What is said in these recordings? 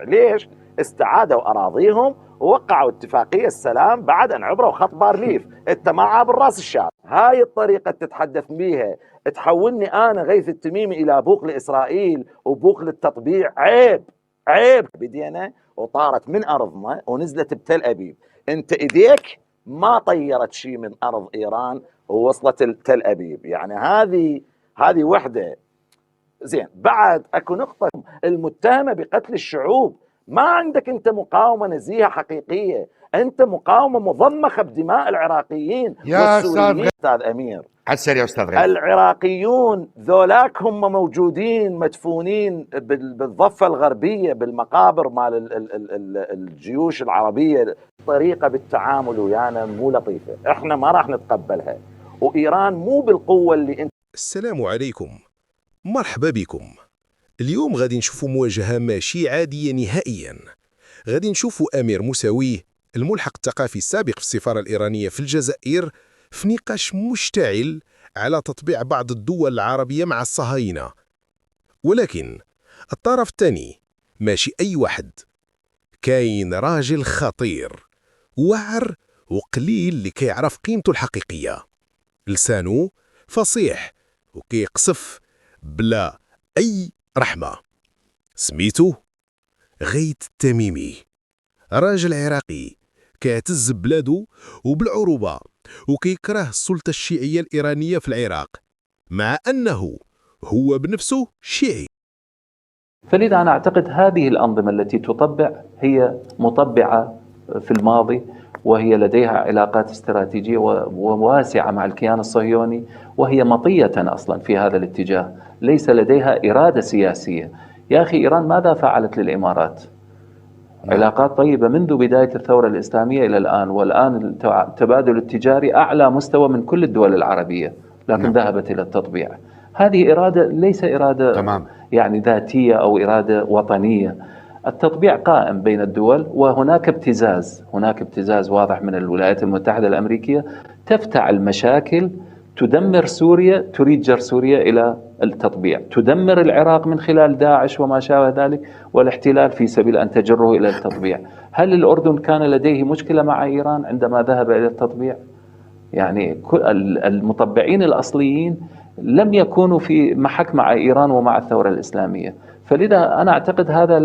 ليش؟ استعادوا أراضيهم ووقعوا اتفاقية السلام بعد أن عبروا خط بارليف. أنت ما عابر راس الشارع. هاي الطريقة تتحدث بيها تحولني أنا غيث التميمي إلى بوق لإسرائيل وبوق للتطبيع. عيب عيب. بدينا وطارت من أرضنا ونزلت بتل أبيب. أنت إيديك ما طيرت شيء من أرض إيران ووصلت تل أبيب. يعني هذه وحدة. زين، بعد اكو نقطة المتهمة بقتل الشعوب. ما عندك انت مقاومة نزيهة حقيقية، انت مقاومة مضمخة بدماء العراقيين والسوريين. استاذ امير عسل يا استاذ غيث. العراقيون ذولاك هم موجودين مدفونين بالضفة الغربية بالمقابر مال الجيوش العربية. طريقة بالتعامل ويانا مو لطيفة، احنا ما راح نتقبلها، وايران مو بالقوة اللي انت. السلام عليكم، مرحبا بكم. اليوم غادي نشوفوا مواجهة ماشي عادية نهائيا. غادي نشوفوا أمير موسوي الملحق الثقافي السابق في السفارة الإيرانية في الجزائر في نقاش مشتعل على تطبيع بعض الدول العربية مع الصهاينة. ولكن الطرف الثاني ماشي أي واحد، كاين راجل خطير وعر وقليل اللي كيعرف قيمته الحقيقية. لسانه فصيح وكيقصف بلا أي رحمة. سميتو غيث التميمي، راجل عراقي كيعتز ببلادو وبالعروبة وكيكره السلطة الشيعية الإيرانية في العراق، مع أنه هو بنفسه شيعي. فلذا أنا أعتقد هذه الأنظمة التي تطبع هي مطبعة في الماضي، وهي لديها علاقات استراتيجية وواسعة مع الكيان الصهيوني، وهي مطية أصلا في هذا الاتجاه، ليس لديها إرادة سياسية. يا أخي إيران ماذا فعلت للإمارات؟ علاقات طيبة منذ بداية الثورة الإسلامية إلى الآن، والآن التبادل التجاري أعلى مستوى من كل الدول العربية، لكن ذهبت إلى التطبيع. هذه إرادة ليس إرادة يعني ذاتية أو إرادة وطنية. التطبيع قائم بين الدول، وهناك ابتزاز واضح من الولايات المتحدة الأمريكية تفتعل مشاكل تدمر سوريا، تريد جر سوريا إلى التطبيع، تدمر العراق من خلال داعش وما شابه ذلك والاحتلال في سبيل أن تجره إلى التطبيع. هل الأردن كان لديه مشكلة مع إيران عندما ذهب إلى التطبيع؟ يعني المطبعين الأصليين لم يكونوا في محك مع إيران ومع الثورة الإسلامية. فلذا أنا أعتقد هذا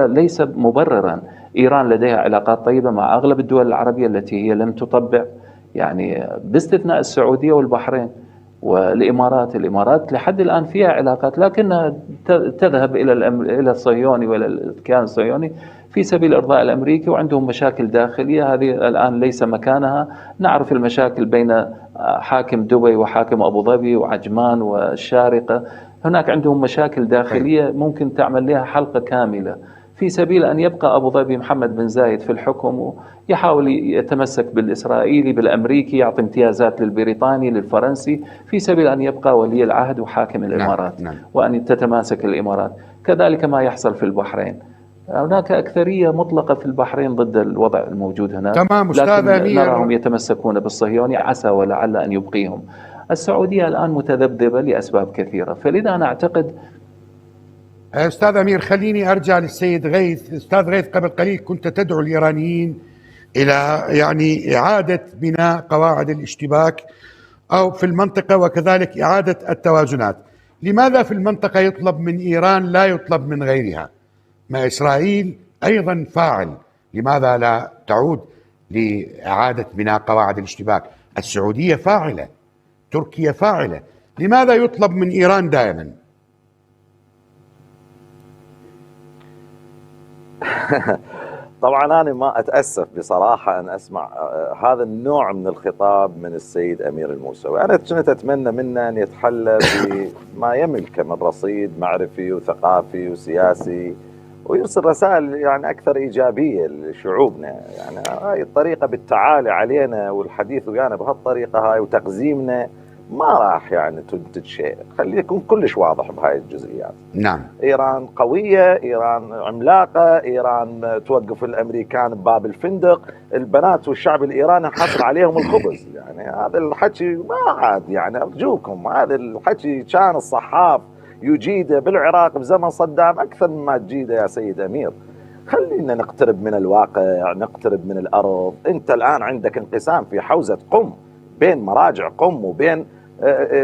ليس مبررا. إيران لديها علاقات طيبة مع أغلب الدول العربية التي هي لم تطبع، يعني باستثناء السعودية والبحرين والإمارات لحد الآن فيها علاقات، لكنها تذهب إلى الصهيوني وإلى الكيان الصهيوني في سبيل إرضاء الأمريكي، وعندهم مشاكل داخلية هذه الآن ليس مكانها. نعرف المشاكل بين حاكم دبي وحاكم أبو ظبي وعجمان والشارقة، هناك عندهم مشاكل داخلية ممكن تعمل لها حلقة كاملة، في سبيل أن يبقى أبو ظبي محمد بن زايد في الحكم ويحاول يتمسك بالإسرائيلي بالأمريكي، يعطي امتيازات للبريطاني للفرنسي في سبيل أن يبقى ولي العهد وحاكم الإمارات. نعم. وأن تتماسك الإمارات. كذلك ما يحصل في البحرين، هناك أكثرية مطلقة في البحرين ضد الوضع الموجود هناك. تمام أستاذ أمير. نراهم يتمسكون بالصهيوني، عسى ولعل أن يبقيهم. السعودية الآن متذبذبة لأسباب كثيرة، فلذا أنا أعتقد. أستاذ أمير، خليني أرجع للسيد غيث. أستاذ غيث، قبل قليل كنت تدعو الإيرانيين إلى يعني إعادة بناء قواعد الاشتباك أو في المنطقة، وكذلك إعادة التوازنات. لماذا في المنطقة يطلب من إيران لا يطلب من غيرها؟ ما إسرائيل أيضا فاعل، لماذا لا تعود لإعادة بناء قواعد الاشتباك؟ السعودية فاعلة، تركيا فاعلة، لماذا يطلب من إيران دائما؟ طبعا أنا ما أتأسف بصراحة أن أسمع هذا النوع من الخطاب من السيد أمير الموسوي. أنا كنت أتمنى منه أن يتحلى بما يملكه من رصيد معرفي وثقافي وسياسي، ويرسل رسائل يعني أكثر إيجابية لشعوبنا. يعني هاي الطريقة بالتعالي علينا والحديث ويانا بهالطريقة هاي وتقزيمنا ما راح يعني تنتج شيء. خليه يكون كلش واضح بهاي الجزئيات. نعم. إيران قوية، إيران عملاقة، إيران توقف الأمريكان بباب الفندق، البنات والشعب الإيراني حصر عليهم الخبز. يعني هذا الحكي ما عاد، يعني أرجوكم، هذا الحكي كان الصحاف يجيده بالعراق بزمن صدام أكثر مما تجيده يا سيد أمير. خلينا نقترب من الواقع، نقترب من الأرض. أنت الآن عندك انقسام في حوزة قم بين مراجع قم وبين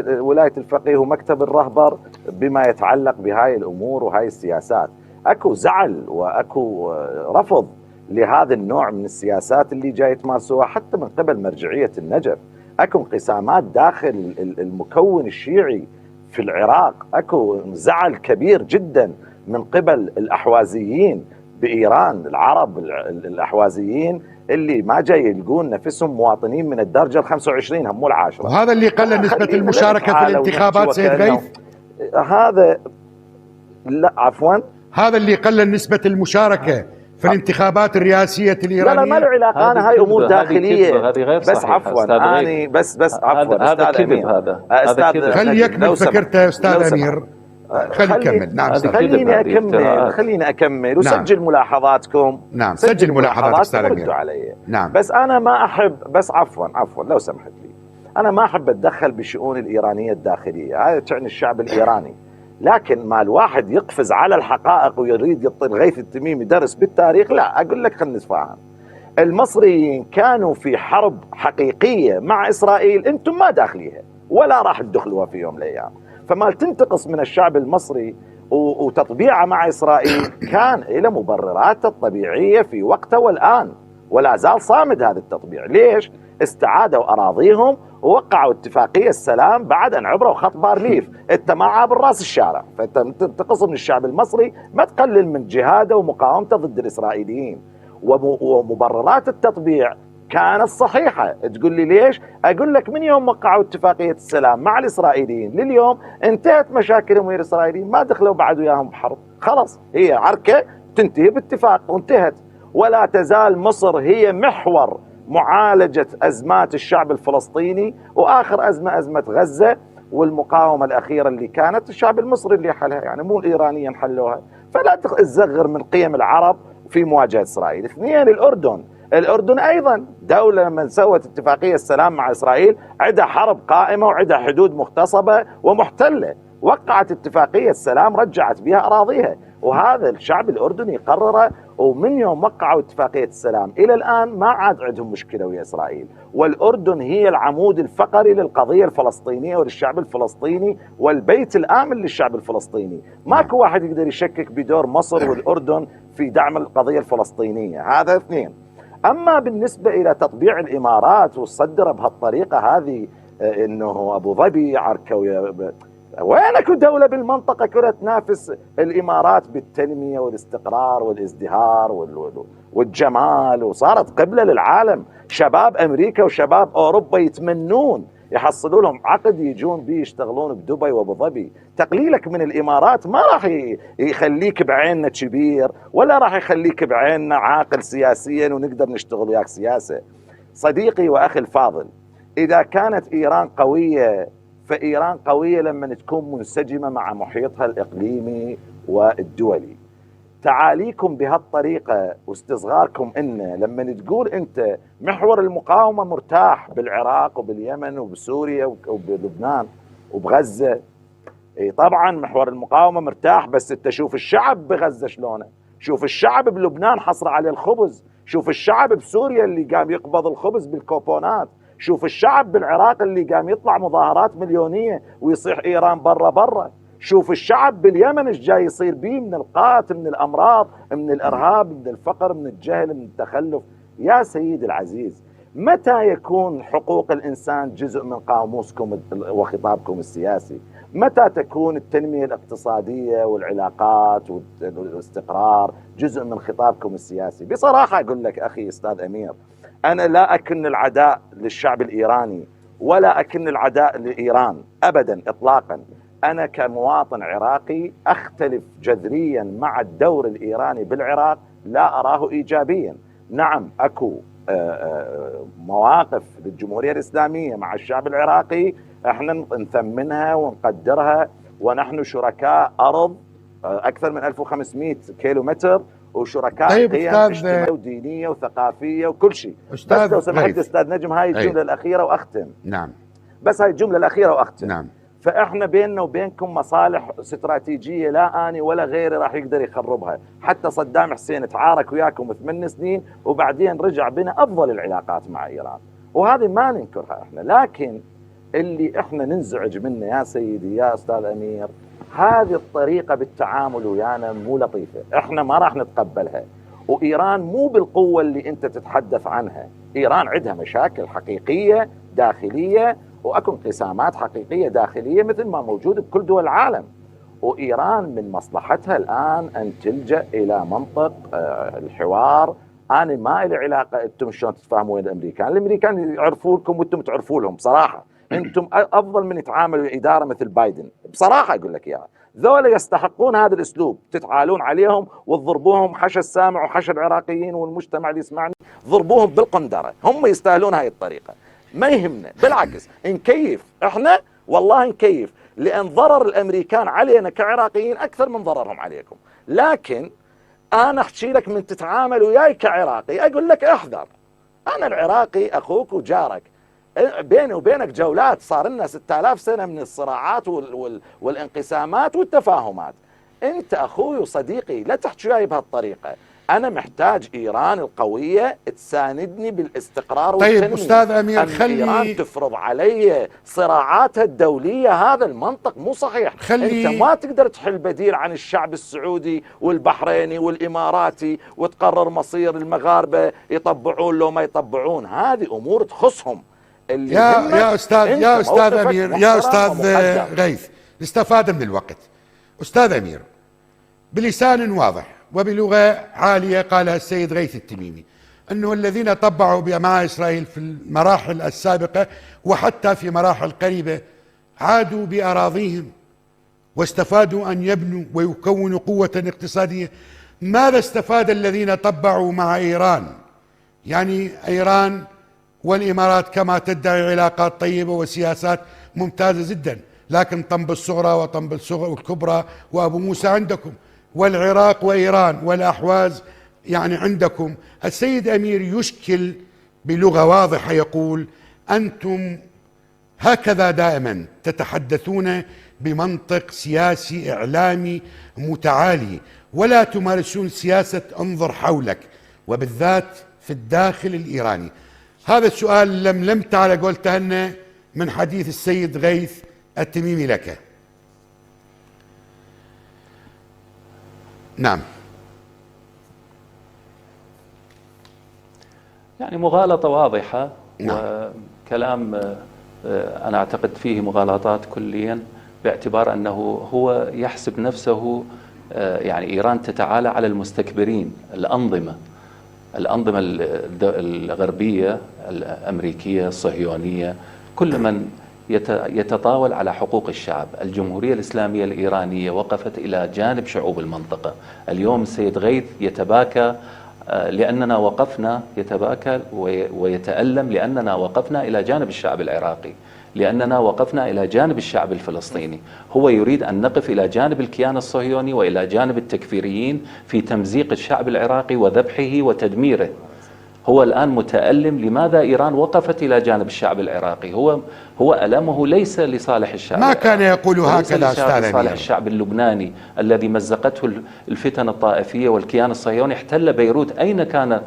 ولاية الفقيه ومكتب الرهبر بما يتعلق بهاي الأمور وهاي السياسات. أكو زعل وأكو رفض لهذا النوع من السياسات اللي جاي تمارسوها حتى من قبل مرجعية النجف. أكو انقسامات داخل المكون الشيعي في العراق، أكو زعل كبير جدا من قبل الأحوازيين بإيران، العرب الأحوازيين اللي ما جاي يلقون نفسهم مواطنين من الدرجة ال25 هم مو العاشرة. وهذا اللي قلل نسبة المشاركة في الانتخابات سيد غيث. هذا لا عفوا، هذا اللي قلل نسبة المشاركة في الانتخابات الرئاسية الإيرانية. لا ما له علاقة، أنا هاي أمور داخلية. هذه غير بس عفوا أنا بس عفوا هذا كذب. هذا خلي يكمل فكرته يا أستاذ أمير. خلي يكمل. نعم خليني أكمل وسجل ملاحظاتكم. نعم سجل ملاحظاتك أستاذ أمير. علي. نعم. بس أنا ما أحب، بس عفوا لو سمحت لي، أنا ما أحب أتدخل بشؤون الإيرانية الداخلية، هذا تعني الشعب الإيراني. لكن ما الواحد يقفز على الحقائق ويريد يطير غيث التميمي درس بالتاريخ، لا أقول لك خلينا نتفاهم. المصريين كانوا في حرب حقيقية مع إسرائيل أنتم ما داخليها ولا راح تدخلوها في يوم من الأيام. فما تنتقص من الشعب المصري وتطبيعه مع إسرائيل كان له مبرراته الطبيعية في وقته والآن، ولا زال صامد هذا التطبيع. ليش؟ استعادوا أراضيهم ووقعوا اتفاقية السلام بعد أن عبروا خط بارليف. أنت معاه بالراس الشارع، فأنت تنتقص من الشعب المصري ما تقلل من جهاده ومقاومته ضد الإسرائيليين. ومبررات التطبيع كانت صحيحة. تقول لي ليش؟ أقول لك من يوم وقعوا اتفاقية السلام مع الإسرائيليين لليوم انتهت مشاكلهم ويا الإسرائيليين، ما دخلوا بعد وياهم بحرب، خلاص هي عركة تنتهي باتفاق وانتهت. ولا تزال مصر هي محور معالجة أزمات الشعب الفلسطيني، وآخر أزمة غزة، والمقاومة الأخيرة اللي كانت الشعب المصري اللي حلها، يعني مو الإيرانيين حلوها. فلا تزغر من قيم العرب في مواجهة إسرائيل. اثنين، الأردن أيضا دولة من سوت اتفاقية السلام مع إسرائيل عندها حرب قائمة وعندها حدود مغتصبة ومحتلة. وقعت اتفاقية السلام رجعت بها أراضيها، وهذا الشعب الأردني قرره. ومن يوم وقعوا اتفاقية السلام إلى الآن ما عاد عندهم مشكلة ويا إسرائيل. والأردن هي العمود الفقري للقضية الفلسطينية وللشعب الفلسطيني والبيت الآمن للشعب الفلسطيني. ماكو واحد يقدر يشكك بدور مصر والأردن في دعم القضية الفلسطينية. هذا اثنين. أما بالنسبة إلى تطبيع الإمارات والصدرة بهالطريقة هذه، إنه أبو ظبي عركة وينك دولة بالمنطقة كلها تنافس الإمارات بالتنمية والاستقرار والازدهار والجمال، وصارت قبلة للعالم. شباب أمريكا وشباب أوروبا يتمنون يحصلوا لهم عقد يجون بيه يشتغلون بدبي وابو ظبي. تقليلك من الإمارات ما راح يخليك بعيننا كبير، ولا راح يخليك بعيننا عاقل سياسيا ونقدر نشتغل وياك سياسة. صديقي وأخي الفاضل، إذا كانت إيران قوية فإيران قوية لما تكون منسجمة مع محيطها الإقليمي والدولي. تعاليكم بهالطريقة واستصغاركم إنه لما تقول أنت محور المقاومة مرتاح بالعراق وباليمن وبسوريا وبلبنان وبغزة، طبعا محور المقاومة مرتاح، بس انت شوف الشعب بغزة شلونه، شوف الشعب بلبنان حصر عليه الخبز، شوف الشعب بسوريا اللي قام يقبض الخبز بالكوبونات، شوف الشعب بالعراق اللي قام يطلع مظاهرات مليونية ويصيح إيران برا، شوف الشعب باليمن ايش جاي يصير بيه من القات، من الأمراض، من الإرهاب، من الفقر، من الجهل، من التخلف. يا سيد العزيز، متى يكون حقوق الإنسان جزء من قاموسكم وخطابكم السياسي؟ متى تكون التنمية الاقتصادية والعلاقات والاستقرار جزء من خطابكم السياسي؟ بصراحة أقول لك أخي أستاذ أمير، أنا لا أكن العداء للشعب الإيراني ولا أكن العداء لإيران أبدا إطلاقا. أنا كمواطن عراقي أختلف جذريا مع الدور الإيراني بالعراق، لا أراه إيجابيا. نعم أكو مواقف للجمهورية الإسلامية مع الشعب العراقي احنا نثمنها ونقدرها، ونحن شركاء أرض أكثر من 1500 كيلومتر، وشركاء قيم اجتماعية ودينية وثقافية وكل شيء. بس لو سمحت أستاذ نجم هاي الجملة الأخيرة وأختم. نعم. بس هاي الجملة الأخيرة وأختم. نعم. فإحنا بيننا وبينكم مصالح استراتيجية لا أنا ولا غيري راح يقدر يخربها. حتى صدام حسين تعارك وياكم 8 سنين وبعدين رجع بنا أفضل العلاقات مع إيران، وهذه ما ننكرها إحنا. لكن اللي إحنا ننزعج منه يا سيدي يا أستاذ أمير، هذه الطريقة بالتعامل ويانا مو لطيفة، إحنا ما راح نتقبلها. وإيران مو بالقوة اللي أنت تتحدث عنها، إيران عندها مشاكل حقيقية داخلية وأكو انقسامات حقيقية داخلية مثل ما موجود بكل دول العالم. وإيران من مصلحتها الآن أن تلجأ إلى منطق الحوار. أنا ما إلي علاقة أنتم شلون تتفاهمون الأمريكان يعرفوا لكم وأنتم تعرفوا لهم بصراحة. أنتم أفضل من يتعاملوا إدارة مثل بايدن بصراحة أقول لك إياها. ذولا يستحقون هذا الأسلوب، تتعالون عليهم وتضربوهم حشى السامع وحشى العراقيين والمجتمع اللي يسمعني، ضربوهم بالقندرة، هم يستاهلون هاي الطريقة. ما يهمنا، بالعكس نكيف، احنا والله نكيف، لأن ضرر الأمريكان علينا كعراقيين أكثر من ضررهم عليكم. لكن أنا أحكي لك من تتعامل وياي كعراقي أقول لك احذر، أنا العراقي أخوك وجارك، بيني وبينك جولات، صار لنا 6000 سنة من الصراعات والانقسامات والتفاهمات. أنت أخوي وصديقي لا تحكي وياي بهالطريقة. أنا محتاج إيران القوية تساندني بالاستقرار طيب والتنمية. أستاذ أمير إيران تفرض علي صراعاتها الدولية، هذا المنطق مو صحيح. أنت ما تقدر تحل بديل عن الشعب السعودي والبحريني والإماراتي وتقرر مصير المغاربة يطبعون لو ما يطبعون، هذه أمور تخصهم. يا أستاذ أمير، يا أستاذ غيث، نستفاد من الوقت. أستاذ أمير، بلسان واضح وبلغة عالية قالها السيد غيث التميمي أنه الذين طبعوا مع إسرائيل في المراحل السابقة وحتى في مراحل قريبة عادوا بأراضيهم واستفادوا أن يبنوا ويكونوا قوة اقتصادية. ماذا استفاد الذين طبعوا مع إيران؟ يعني إيران والإمارات كما تدعي علاقات طيبة وسياسات ممتازة جدا، لكن طنب الصغرى وطنب الكبرى وأبو موسى عندكم، والعراق وإيران والأحواز يعني عندكم. السيد أمير يشكل بلغة واضحة يقول أنتم هكذا دائما تتحدثون بمنطق سياسي إعلامي متعالي ولا تمارسون سياسة انظر حولك، وبالذات في الداخل الإيراني. هذا السؤال لملمت على قول تهنى من حديث السيد غيث التميمي لك. نعم. يعني مغالطة واضحة. نعم. وكلام أنا أعتقد فيه مغالطات كليا، باعتبار أنه هو يحسب نفسه يعني إيران تتعالى على المستكبرين، الأنظمة الغربية الأمريكية الصهيونية، كل من يتطاول على حقوق الشعب. الجمهورية الإسلامية الإيرانية وقفت إلى جانب شعوب المنطقة. اليوم السيد غيث يتباكى لأننا وقفنا، يتباكى ويتألم لأننا وقفنا إلى جانب الشعب العراقي، لأننا وقفنا إلى جانب الشعب الفلسطيني. هو يريد أن نقف إلى جانب الكيان الصهيوني وإلى جانب التكفيريين في تمزيق الشعب العراقي وذبحه وتدميره. هو الآن متألم لماذا إيران وقفت إلى جانب الشعب العراقي. هو ألمه ليس لصالح الشعب، ما كان يقول هكذا أستاذ لصالح الشعب اللبناني الذي مزقته الفتن الطائفية والكيان الصهيوني. احتل بيروت، أين كان؟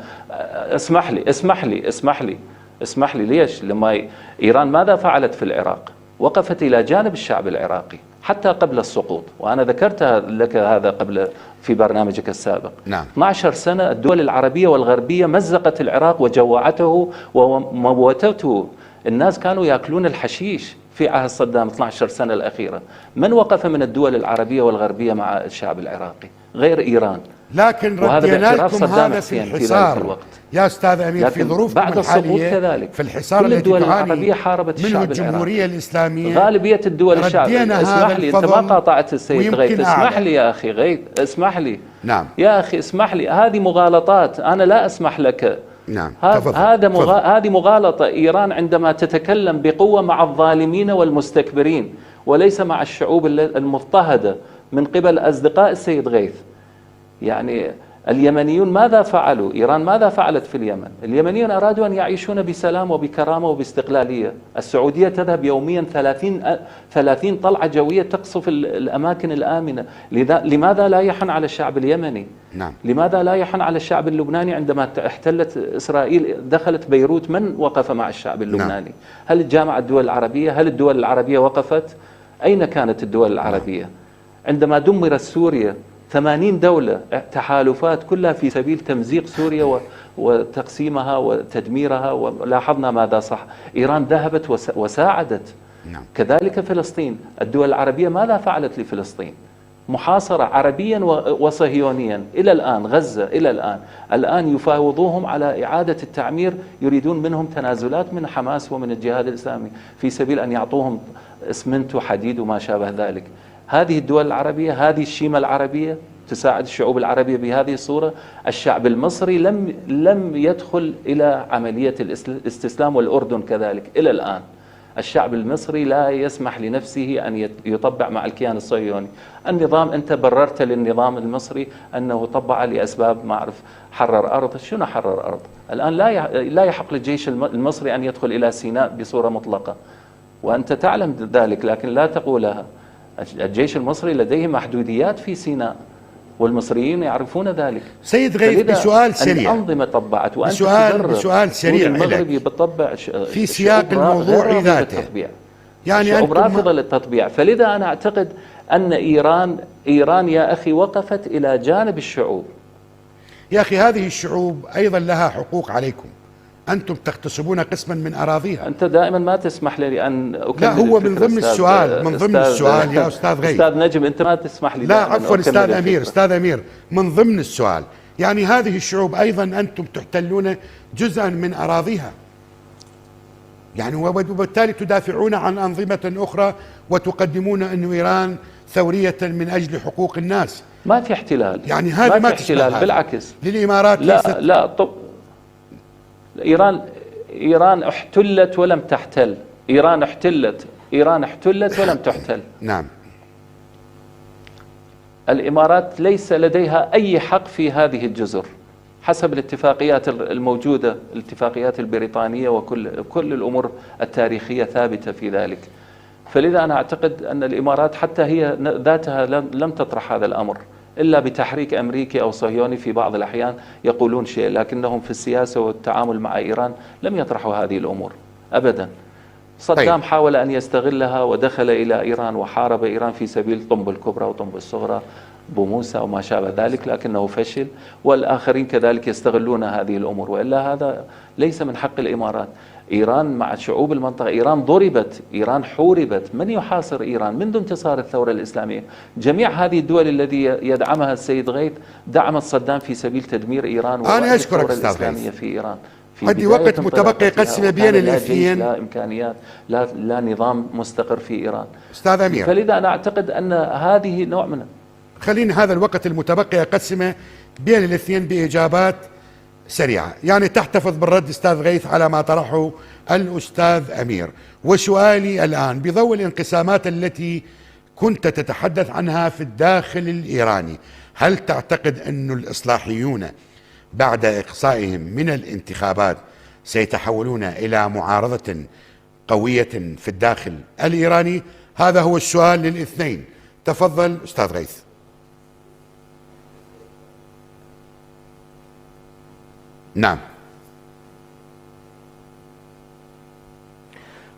اسمح لي ليش؟ لما إيران ماذا فعلت في العراق؟ وقفت إلى جانب الشعب العراقي حتى قبل السقوط، وأنا ذكرت لك هذا قبل في برنامجك السابق. نعم. 12 سنة الدول العربية والغربية مزقت العراق وجوعته وموتته. الناس كانوا يأكلون الحشيش في عهد صدام 12 سنة الأخيرة. من وقف من الدول العربية والغربية مع الشعب العراقي غير إيران؟ لكن ردينا لكم هذا في الحصار يا أستاذ أمير، في ظروفكم الحالية في الحصار التي تعاني منه الجمهورية الإسلامية. غالبية الدول الشعبية. اسمح لي، أنت ما قاطعت السيد غيث، اسمح لي يا أخي غيث، اسمح لي. نعم يا أخي اسمح لي، هذه مغالطات، أنا لا أسمح لك. نعم. هذه مغالطة. إيران عندما تتكلم بقوة مع الظالمين والمستكبرين وليس مع الشعوب المضطهدة من قبل أصدقاء السيد غيث. يعني اليمنيون ماذا فعلوا؟ إيران ماذا فعلت في اليمن؟ اليمنيون أرادوا أن يعيشون بسلام وبكرامة وباستقلالية. السعودية تذهب يوميا 30 طلعة جوية تقصف الأماكن الآمنة. لماذا لا يحن على الشعب اليمني؟ نعم. لماذا لا يحن على الشعب اللبناني؟ عندما احتلت إسرائيل دخلت بيروت، من وقف مع الشعب اللبناني؟ هل الجامعة الدول العربية؟ هل الدول العربية وقفت؟ أين كانت الدول العربية؟ عندما دمرت سوريا 80 دولة تحالفات كلها في سبيل تمزيق سوريا وتقسيمها وتدميرها، ولاحظنا ماذا صح. إيران ذهبت وساعدت. نعم. كذلك فلسطين، الدول العربية ماذا فعلت لفلسطين؟ محاصرة عربيا وصهيونيا إلى الآن. غزة إلى الآن يفاوضوهم على إعادة التعمير، يريدون منهم تنازلات من حماس ومن الجهاد الإسلامي في سبيل أن يعطوهم إسمنت وحديد وما شابه ذلك. هذه الدول العربية، هذه الشيمة العربية تساعد الشعوب العربية بهذه الصورة. الشعب المصري لم يدخل إلى عملية الاستسلام، والأردن كذلك إلى الآن. الشعب المصري لا يسمح لنفسه أن يطبع مع الكيان الصهيوني. النظام، أنت بررت للنظام المصري أنه طبع لأسباب ما أعرف، حرر أرض. شنو حرر أرض؟ الآن لا يحق للجيش المصري أن يدخل إلى سيناء بصورة مطلقة، وأنت تعلم ذلك لكن لا تقولها. الجيش المصري لديه محدوديات في سيناء، والمصريين يعرفون ذلك. سيد غيث، بسؤال سريع، الأنظمة طبعت وأنت بسؤال سريع المغربي بتطبع في سياق الموضوع ذاته، يعني شعوب رافضة للتطبيع. فلذا أنا أعتقد أن إيران يا أخي وقفت إلى جانب الشعوب. يا أخي هذه الشعوب أيضا لها حقوق عليكم، أنتم تغتصبون قسما من أراضيها. أنت دائما ما تسمح لي أن أكمل. لا، هو من ضمن السؤال، من ضمن السؤال يا أستاذ غيث. أستاذ نجم، أنت ما تسمح لي. لا عفوا أستاذ أمير، من ضمن السؤال، يعني هذه الشعوب أيضا أنتم تحتلون جزءا من أراضيها، يعني وبالتالي تدافعون عن أنظمة أخرى وتقدمون أن إيران ثورية من أجل حقوق الناس. ما في احتلال، يعني هذا ما في احتلال، بالعكس. للإمارات لا طب إيران احتلت ولم تحتل. إيران احتلت ولم تحتل. نعم. الإمارات ليس لديها أي حق في هذه الجزر حسب الاتفاقيات الموجودة، الاتفاقيات البريطانية، وكل الأمور التاريخية ثابتة في ذلك. فلذا أنا أعتقد أن الإمارات حتى هي ذاتها لم تطرح هذا الأمر إلا بتحريك أمريكي أو صهيوني في بعض الأحيان يقولون شيء، لكنهم في السياسة والتعامل مع إيران لم يطرحوا هذه الأمور أبدا. صدام حاول أن يستغلها ودخل إلى إيران وحارب إيران في سبيل طنب الكبرى وطنب الصغرى، بوموسى وما شابه ذلك، لكنه فشل، والآخرين كذلك يستغلون هذه الأمور. وإلا هذا ليس من حق الإمارات. إيران مع شعوب المنطقة، إيران ضربت، إيران حوربت. من يحاصر إيران منذ انتصار الثورة الإسلامية؟ جميع هذه الدول الذي يدعمها السيد غيث دعمت صدام في سبيل تدمير إيران أنا أشكرك الثورة الإسلامية في إيران. عندي وقت متبقي قسم بين الاثنين، لا إمكانيات، لا نظام مستقر في إيران. أستاذ أمير، فلذا أنا أعتقد أن هذه نوع من، خليني هذا الوقت المتبقي أقسمه بين الاثنين بإجابات سريعة، يعني تحتفظ بالرد أستاذ غيث على ما طرحه الأستاذ أمير. وسؤالي الآن بضوء الانقسامات التي كنت تتحدث عنها في الداخل الإيراني، هل تعتقد أن الإصلاحيون بعد إقصائهم من الانتخابات سيتحولون إلى معارضة قوية في الداخل الإيراني؟ هذا هو السؤال للاثنين. تفضل أستاذ غيث. نعم.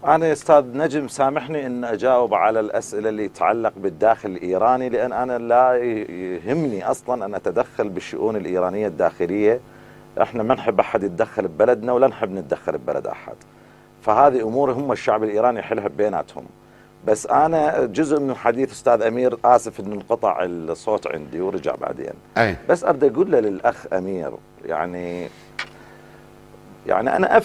أنا أستاذ نجم سامحني أن أجاوب على الأسئلة اللي تتعلق بالداخل الإيراني، لأن أنا لا يهمني أصلا أن أتدخل بالشؤون الإيرانية الداخلية. إحنا ما نحب أحد يتدخل ببلدنا ولا نحب نتدخل ببلد أحد، فهذه أمور هم الشعب الإيراني يحلها بيناتهم. بس أنا جزء من الحديث أستاذ أمير، آسف أن انقطع الصوت عندي ورجع بعدين. بس أبدأ أقول له للأخ أمير، يعني أنا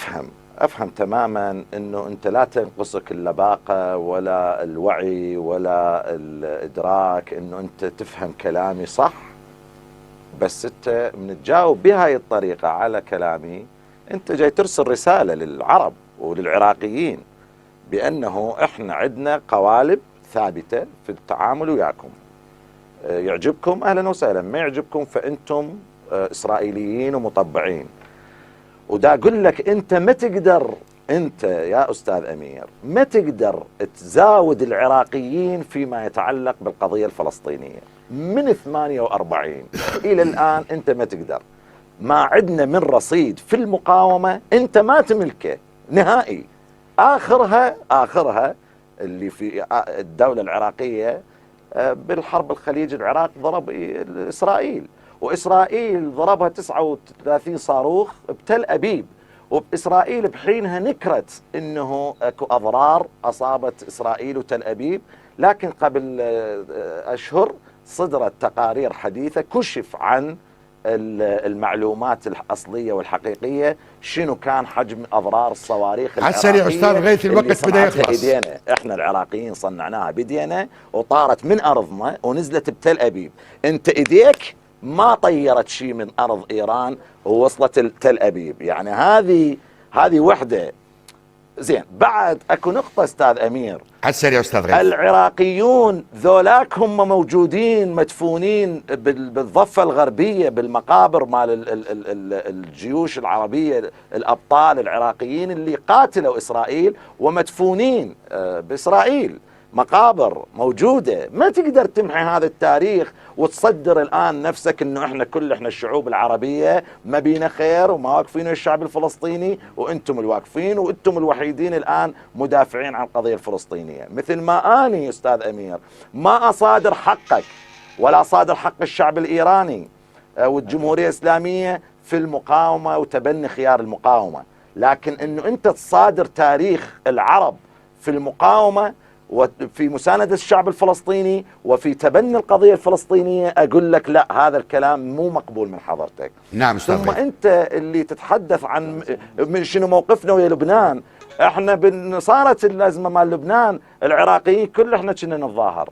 أفهم تماما أنه أنت لا تنقصك اللباقة ولا الوعي ولا الإدراك أنه أنت تفهم كلامي صح، بس أنت من تجاوب بهاي الطريقة على كلامي أنت جاي ترسل رسالة للعرب وللعراقيين بأنه إحنا عندنا قوالب ثابتة في التعامل وياكم. يعجبكم أهلا وسهلا، ما يعجبكم فأنتم إسرائيليين ومطبعين. ودا أقول لك أنت ما تقدر، أنت يا أستاذ أمير ما تقدر تزاود العراقيين فيما يتعلق بالقضية الفلسطينية. من 48 إلى الآن أنت ما تقدر. ما عندنا من رصيد في المقاومة أنت ما تملكه نهائي. آخرها اللي في الدولة العراقية بالحرب الخليج، العراق ضرب إسرائيل، وإسرائيل ضربها 39 صاروخ بتل أبيب، وإسرائيل بحينها نكرت أنه أكو أضرار أصابت إسرائيل وتل أبيب، لكن قبل أشهر صدرت تقارير حديثة كشف عن المعلومات الأصلية والحقيقية شنو كان حجم أضرار الصواريخ العراقية. أستاذ غيث الوقت بدأ يخلص. احنا العراقيين صنعناها بدينا وطارت من أرضنا ونزلت بتل أبيب. انت ايديك ما طيرت شيء من أرض إيران ووصلت تل أبيب. يعني هذه وحدة. زين، بعد اكو نقطة استاذ امير عسل يا استاذ غيث. العراقيون ذولاك هم موجودين مدفونين بالضفة الغربية بالمقابر مال الجيوش العربية، الابطال العراقيين اللي قاتلوا اسرائيل ومدفونين باسرائيل، مقابر موجودة. ما تقدر تمحي هذا التاريخ وتصدر الآن نفسك انه احنا الشعوب العربية ما بينا خير وما واقفين الشعب الفلسطيني وانتم الواقفين وانتم الوحيدين الآن مدافعين عن القضية الفلسطينية. مثل ما اني استاذ امير ما اصادر حقك ولا اصادر حق الشعب الايراني والجمهورية الاسلامية في المقاومة وتبني خيار المقاومة، لكن انه انت تصادر تاريخ العرب في المقاومة وفي مساندة الشعب الفلسطيني وفي تبني القضية الفلسطينية، أقول لك لا، هذا الكلام مو مقبول من حضرتك. نعم ثم أنت اللي تتحدث عن من شنو موقفنا ويا لبنان. احنا صارت الأزمة مال لبنان العراقيين كل احنا كنا نتظاهر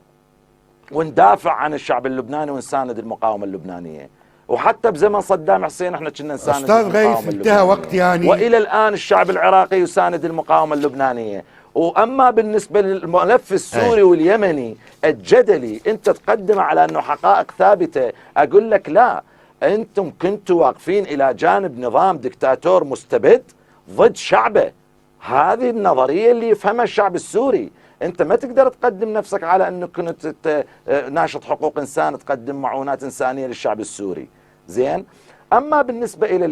وندافع عن الشعب اللبناني ونساند المقاومة اللبنانية، وحتى بزمن صدام حسين احنا كنا نساند أستاذ غيث انتهى وقت يعني، وإلى الآن الشعب العراقي يساند المقاومة اللبنانية. وأما بالنسبة للملف السوري واليمني الجدلي أنت تقدم على أنه حقائق ثابتة، أقول لك لا، أنتم كنتوا واقفين إلى جانب نظام دكتاتور مستبد ضد شعبه. هذه النظرية اللي يفهمها الشعب السوري. أنت ما تقدر تقدم نفسك على أنه كنت ناشط حقوق إنسان تقدم معونات إنسانية للشعب السوري. زين، أما بالنسبة إلى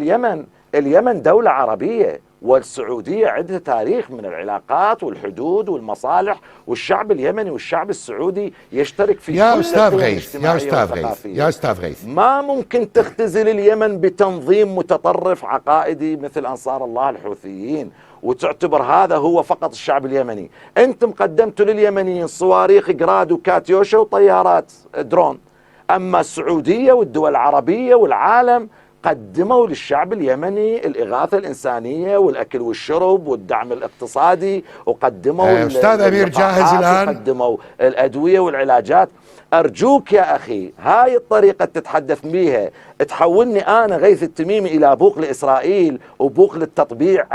اليمن دولة عربية، والسعودية عندها تاريخ من العلاقات والحدود والمصالح، والشعب اليمني والشعب السعودي يشترك في يا كل أستاذ القوى غيث الاجتماعية يا أستاذ غيث ما ممكن تختزل اليمن بتنظيم متطرف عقائدي مثل أنصار الله الحوثيين وتعتبر هذا هو فقط الشعب اليمني. أنتم قدمتوا لليمنيين صواريخ جراد وكاتيوشا وطيارات درون، أما السعودية والدول العربية والعالم قدموا للشعب اليمني الإغاثة الإنسانية والأكل والشرب والدعم الاقتصادي، وقدموا أستاذ أمير جاهز الآن، وقدموا الأدوية والعلاجات. أرجوك يا أخي، هاي الطريقة تتحدث بيها تحولني أنا غيث التميمي إلى بوق لإسرائيل وبوق للتطبيع.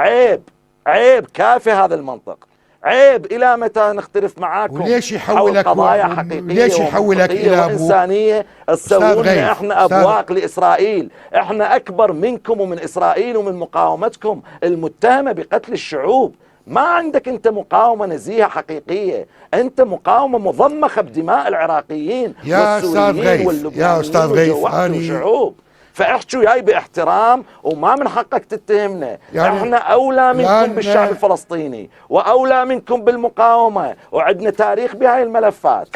عيب كافي هذا المنطق. عيب. إلى متى نختلف معاكم؟ وليش يحولك قضايا حقيقية ليش يحولك إلى وإنسانية تسووننا إحنا أبواق لإسرائيل؟ إحنا أكبر منكم ومن إسرائيل ومن مقاومتكم المتهمة بقتل الشعوب. ما عندك أنت مقاومة نزيهة حقيقية، أنت مقاومة مضمخة بدماء العراقيين والسوريين واللبنانيين وجوعتوا شعوب. فاحكوا وياي باحترام وما من حقك تتهمنا. يعني احنا اولى منكم بالشعب الفلسطيني واولى منكم بالمقاومه وعندنا تاريخ بهاي الملفات.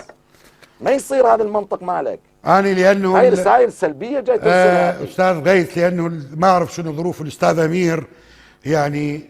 ما يصير هذا المنطق مالك. أنا لأنه هاي رسائل سلبيه جاي توصلها. أستاذ غيث، لأنه ما أعرف شنو ظروف الأستاذ أمير يعني